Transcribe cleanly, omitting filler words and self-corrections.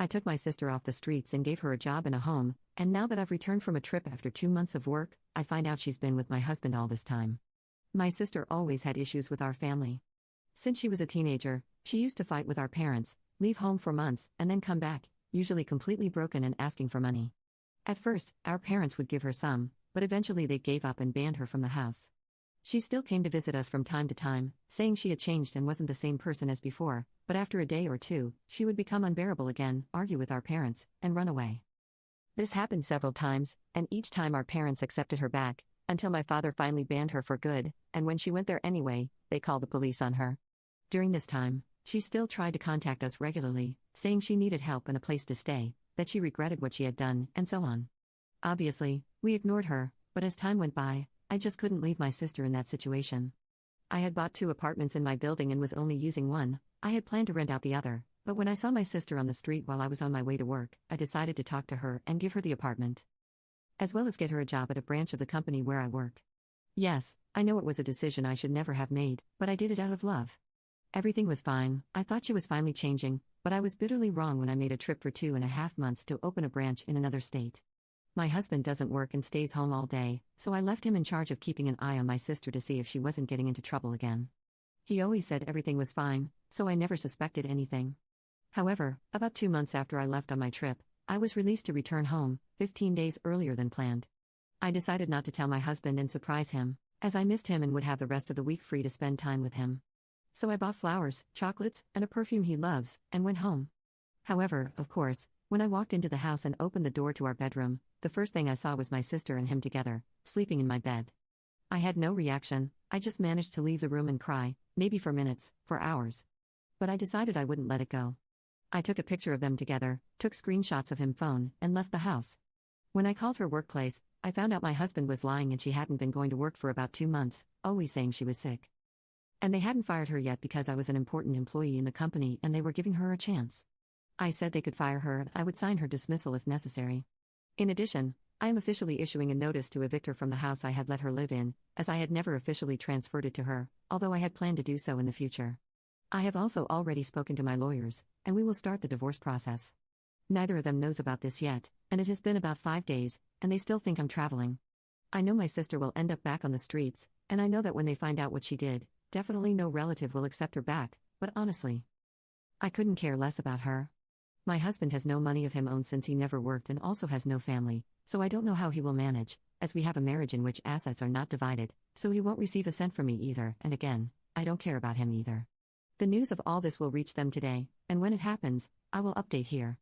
I took my sister off the streets and gave her a job and a home, and now that I've returned from a trip after 2 months of work, I find out she's been with my husband all this time. My sister always had issues with our family. Since she was a teenager, she used to fight with our parents, leave home for months, and then come back, usually completely broken and asking for money. At first, our parents would give her some, but eventually they gave up and banned her from the house. She still came to visit us from time to time, saying she had changed and wasn't the same person as before, but after a day or two, she would become unbearable again, argue with our parents, and run away. This happened several times, and each time our parents accepted her back, until my father finally banned her for good, and when she went there anyway, they called the police on her. During this time, she still tried to contact us regularly, saying she needed help and a place to stay, that she regretted what she had done, and so on. Obviously, we ignored her, but as time went by, I just couldn't leave my sister in that situation. I had bought 2 apartments in my building and was only using one. I had planned to rent out the other, but when I saw my sister on the street while I was on my way to work, I decided to talk to her and give her the apartment, as well as get her a job at a branch of the company where I work. Yes, I know it was a decision I should never have made, but I did it out of love. Everything was fine. I thought she was finally changing, but I was bitterly wrong when I made a trip for 2.5 months to open a branch in another state. My husband doesn't work and stays home all day, so I left him in charge of keeping an eye on my sister to see if she wasn't getting into trouble again. He always said everything was fine, so I never suspected anything. However, about 2 months after I left on my trip, I was released to return home, 15 days earlier than planned. I decided not to tell my husband and surprise him, as I missed him and would have the rest of the week free to spend time with him. So I bought flowers, chocolates, and a perfume he loves, and went home. However, of course, when I walked into the house and opened the door to our bedroom, the first thing I saw was my sister and him together, sleeping in my bed. I had no reaction. I just managed to leave the room and cry, maybe for minutes, for hours. But I decided I wouldn't let it go. I took a picture of them together, took screenshots of him phone, and left the house. When I called her workplace, I found out my husband was lying and she hadn't been going to work for about 2 months, always saying she was sick. And they hadn't fired her yet because I was an important employee in the company and they were giving her a chance. I said they could fire her and I would sign her dismissal if necessary. In addition, I am officially issuing a notice to evict her from the house I had let her live in, as I had never officially transferred it to her, although I had planned to do so in the future. I have also already spoken to my lawyers, and we will start the divorce process. Neither of them knows about this yet, and it has been about 5 days, and they still think I'm traveling. I know my sister will end up back on the streets, and I know that when they find out what she did, definitely no relative will accept her back, but honestly, I couldn't care less about her. My husband has no money of him own since he never worked and also has no family, so I don't know how he will manage, as we have a marriage in which assets are not divided, so he won't receive a cent from me either, and again, I don't care about him either. The news of all this will reach them today, and when it happens, I will update here.